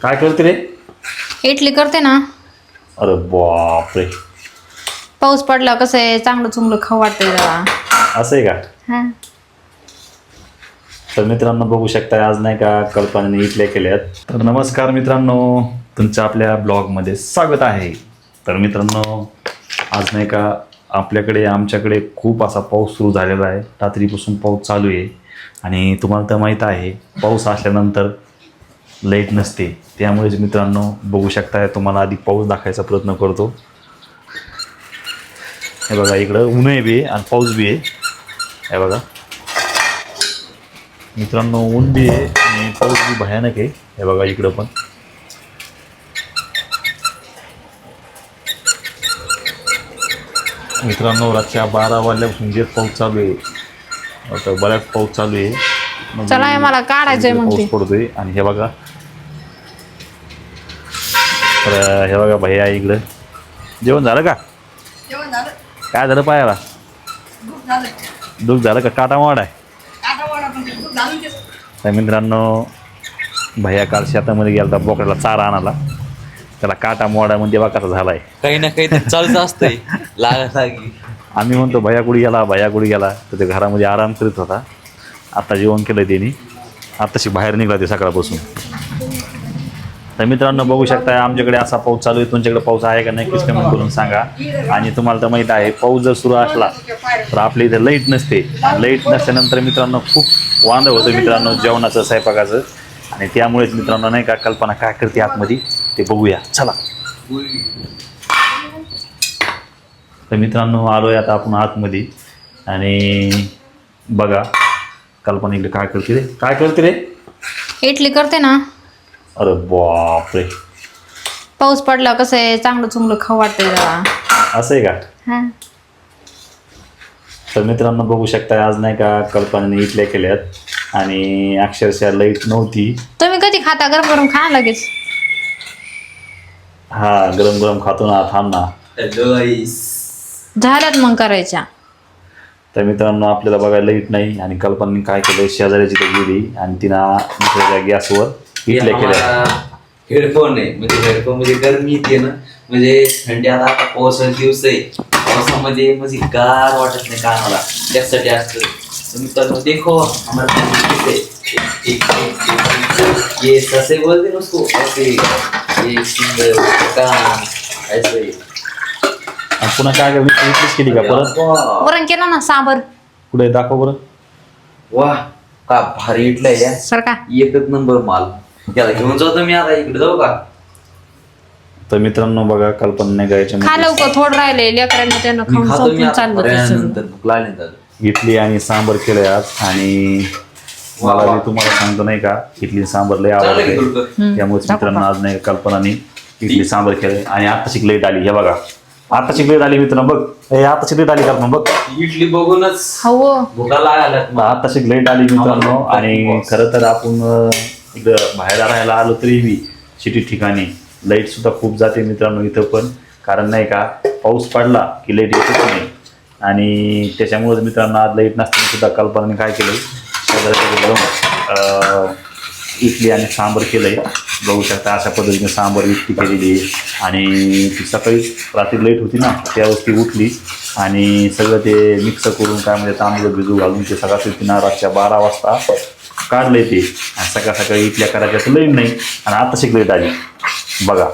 काय करते रे? इडली करते ना. अरे बापरे, पाऊस पडला कसं आहे, चांगलं चुंगलं खाऊ वाटतंय जरा. असं आहे का? हा. तर मित्रांनो बघू शकता, आज नाही का कल्पनेने इडल्या केल्यात. तर नमस्कार मित्रांनो, तुमचं आपल्या ब्लॉगमध्ये स्वागत आहे. तर मित्रांनो, आज नाही का आमच्याकडे खूप असा पाऊस सुरू झालेला आहे. रात्रीपासून पाऊस चालू आहे आणि तुम्हाला तर माहीत आहे, पाऊस असल्यानंतर लाईट नसते. त्यामुळेच मित्रांनो बघू शकताय, तुम्हाला आधी पाऊस दाखवायचा प्रयत्न करतो. हे बघा, इकडं ऊन आहे बी आणि पाऊस बी आहे. हे बघा मित्रांनो, ऊन बी आहे आणि पाऊस बी भयानक आहे. हे बघा इकडं पण. मित्रांनो, रातच्या 12 वाजल्यापासून जे पाऊस चालू आहे, आता बऱ्याच पाऊस चालू आहे. चला हे मला काढायचंय म्हणते. पाऊस पडतोय आणि हे बघा, तर हे बघा भैया इकडं. जेवण झालं का? जेवण झालं. काय झालं पायाला? दूध झालं. दुःख झालं का? काटा मोड आहे. आता वाडा पण दूध घालून घे. तर मित्रांनो, भैया काल शेतामध्ये गेला होता बोकड्याला चारा आणायला. त्याला काटा मोडामध्ये बघा कसा झाला आहे. काही ना काही तर चालूच असतंय लागी. आम्ही म्हणतो भैया कुठे गेला, भैया कुठे गेला, तर ते घरामध्ये आराम करीत होता. आता जेवण केलं त्यांनी, आत्ताशी बाहेर निघाला ते सकाळपासून. तर मित्रांनो बघू शकता, आमच्याकडे असा पाऊस चालू आहे. तुमच्याकडे पाऊस आहे का नाही, कमेंट करून सांगा. आणि तुम्हाला तर माहीत आहे, पाऊस जर सुरू असला तर आपल्या इथे लाईट नसते. लाईट नसल्यानंतर मित्रांनो खूप वांदं होतं मित्रांनो, जेवणाचं, स्वयंपाकाचं. आणि त्यामुळेच मित्रांनो नाही का, कल्पना काय करते आतमध्ये ते बघूया, चला. तर मित्रांनो आलोय आता आपण आतमध्ये आणि बघा कल्पना इकडे काय करते रे? काय करते रे? इडली करते ना. अरे बापरे, पाऊस पडला कसं आहे, चांगलं चुंगलं खाऊ वाटतंय जरा. असं आहे का? हा. तर मित्रांनो बघू शकता, आज नाही का कल्पनेने इडल्या केल्यात आणि अक्षरशः लाईट नव्हती. तुम्ही कधी खाता? गरम गरम खा लगेच. हा, गरम गरम खातो ना, थांब ना. झाल्यात मग करायच्या. तर मित्रांनो आपल्याला बघायला लाईट नाही आणि कल्पनेने काय केलं, शेजाऱ्याची तर गेली आणि तिनं दुसऱ्या गॅसवर इडल्या केल्या. हेडफोन आहे, म्हणजे हेडफोन मध्ये गरमी येते ना, म्हणजे थंडी. आता पावसाचे दिवस आहे, पावसामध्ये म्हणजे गार वाटत नाही कानाला, त्यासाठी असतं. तर मित्रांनो देखो हमारा ये ससे बोलते ना उसको, ऐसे ये सिंगल कान ऐसे. आणि पुन्हा काय इडलीच केली का परत? वरण केलं ना, सांबर. पुढे दाखव बरं. वाह, का भारी इडल्या या, सरका. एकच नंबर माल. त्याला घेऊन जातो मी आता, इकडे जाऊ का? तर मित्रांनो बघा, कल्पना गायच्या खा लवकर, थोडं राहिले लेकरांना, त्यांना मी खाऊन खातो मी संपून आता, चाललं थोड्या त्याचं. वेळानंतर भूक लागली. इडली आणि सांबर केलंय आज. आणि मला मी तुम्हाला सांगतो नाही का, इडली सांबर लय आवडते. त्यामुळे मित्रांनो आज नाही कल्पनाने इडली सांबर केलंय. आणि आताची लाईट आली, हे बघा आताची लाईट आली मित्रांनो, बघ हे आताची लाईट आली कल्पना, बघ इडली बघूनच हो, भुका लागल्या. आताची लाईट आली मित्रांनो. आणि खरं तर आपण इकडं बाहेर राहायला आलो तरी बी सिटी ठिकाणी लाईट सुद्धा खूप जाते मित्रांनो इथं पण. कारण नाही का, पाऊस पडला की लाईट येतच नाही. आणि त्याच्यामुळेच मित्रांनो आज लाईट नसताना सुद्धा कल्पनाने काय केलं, शेजाऱ्याकडे इडली आणि सांबर केलंय. बघू शकता अशा पद्धतीने सांबर इडली केलेली आहे. आणि ती सकाळी रात्री लाईट होती ना, त्यावेळेस ती उठली आणि सगळं ते मिक्स करून काय म्हणजे तांदूळ भिजू घालून ते सगळं तिनं रातच्या 12 वाजता काढलंय ते. आणि सकाळ सकाळी इडल्या करायच्या तर लाईट नाही आणि आताशी लाईट आली बघा.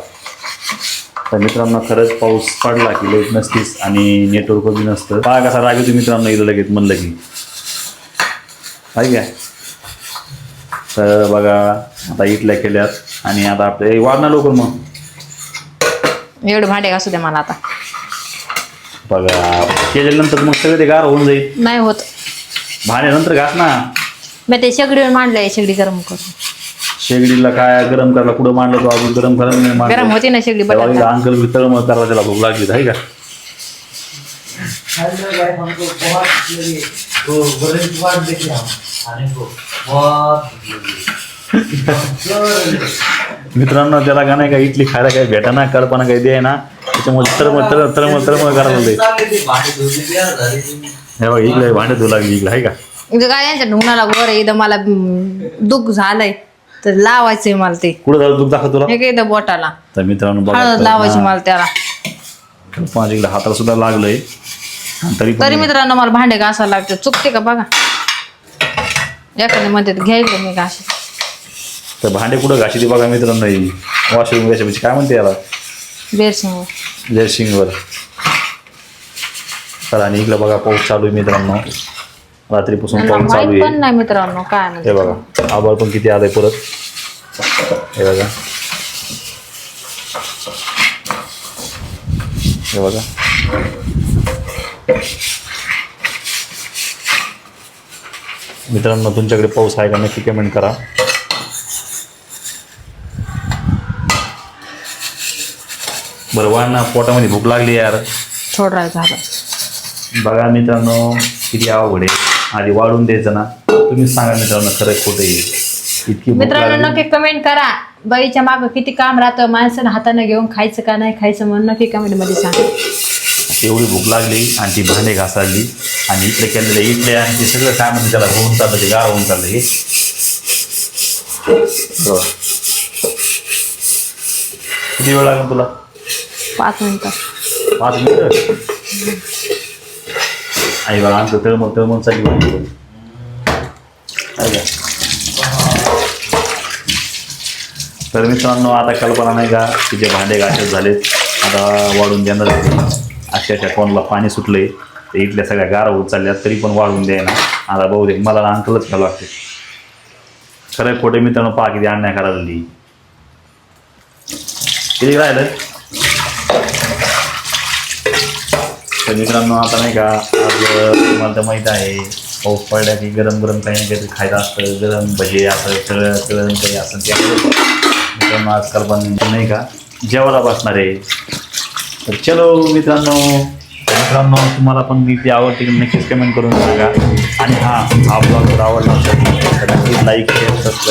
तर मित्रांनो खरंच पाऊस पडला की लाईट नसतीच आणि नेटवर्क बी नसतं. पहा कसा राग येतो मित्रांनो इथं लगेच म्हणलं की, आहे काय. तर बघा आता इडल्या केल्यात आणि आता आपले वाढणार लवकर मग. एवढे भांडे घासू द्या मला आता. बघा केल्यानंतर मग सगळं ते गार होऊन जाईल. नाही होत, भांड्यानंतर घास ना. मी ते शेगडीवर मांडलंय, शेगडी गरम करून. शेगडीला काय गरम करायला कुठं मांडलं तो अजून गरम करायला नाही मांडलं. गरम होती ना शेगडी तेव्हा बटाटा. अंकल बी तळमळ करायला त्याला भूक लागली आहे का. मित्रांनो त्याला का नाही का इडली खायला काही भेटाना, कल्पना काही द्याय ना, त्याच्यामुळे तळमळ करायला लागले. हे बघा इकडे भांडे धुऊ लागली इकडे, आहे का. इथं काय यांच्या ढुंगणाला वर आहे, इथं मला दुःख झालंय. तर लावायचंय मला ते कुठं झालं दूध दाखव तुला हे काय इथं बोटाला तर मित्रांनो बघा हळद लावायची मला त्याला माझ्याकडे हाताला सुद्धा लागलंय तरी पण तरी मित्रांनो मला भांडे घासायला लागते चुकते का बघा एखाद्या मध्ये घ्यायचं मी घाशी तर भांडे कुठं घाशी ते बघा मित्रांनो वॉशरूम घ्यायच्या काय म्हणते याला बेरसिंग जयसिंगवर. तर आणि इकडे बघा पाऊस चालू आहे मित्रांनो रात्रीपासून पाऊस चालू माहित पण आहे. नाही मित्रांनो काय हे म्हणते बघा आभाळ पण किती आलंय परत हे बघा हे बघा मित्रांनो तुमच्याकडे पाऊस आहे का नक्की कमेंट करा. बरं वाढ पोटामध्ये भूक लागली यार. थोडं झालं बघा मित्रांनो किती अवघड आहे आधी वाढून द्यायचं ना तुम्हीच सांगा मित्रांनो खरं खोटं आहे इतकी भूक मित्रांनो लागली. नक्की कमेंट करा बाईच्या मागं किती काम राहतं माणसानं हाताने घेऊन खायचं का नाही खायचं म्हणून नक्की कमेंट मध्ये सांगा. एवढी भूक लागली आणि ती भांडे घासाळली आणि इकडे केलेले इकडे आणि ते सगळं काय म्हणते त्याला होऊन चाललं ते गार होऊन चाललं हे बघा. किती वेळ लागेल तुला 5 मिनिटं 5 मिनिटं आई बघा आमचं तळमळ चालली होती तर मित्रांनो आता कल्पना नाही का की जे भांडे घासत झालेत आता वाढून देणार अक्षरशः कोणाला पाणी सुटलंय ते इथल्या सगळ्या गारा होत चालल्यात तरी पण वाढून द्यायना आता बहुतेक मला ना अंकलच घ्यावं लागते खरं खोटे मित्रांनो पहा किती अन्याय करायला किती राहिलं. तर मित्रांनो आता नाही का आज तुम्हाला तर माहीत आहे पाऊस पडल्या की गरम गरम काही ना काहीतरी खायचं असतं गरम भजे असं तळण काही असं त्यामुळे मित्रांनो आजकाल पण नाही का जेवायला बसणार आहे. तर चलो मित्रांनो तुम्हाला पण मी ती आवडते की नक्कीच कमेंट करून सांगा आणि हा ब्लॉग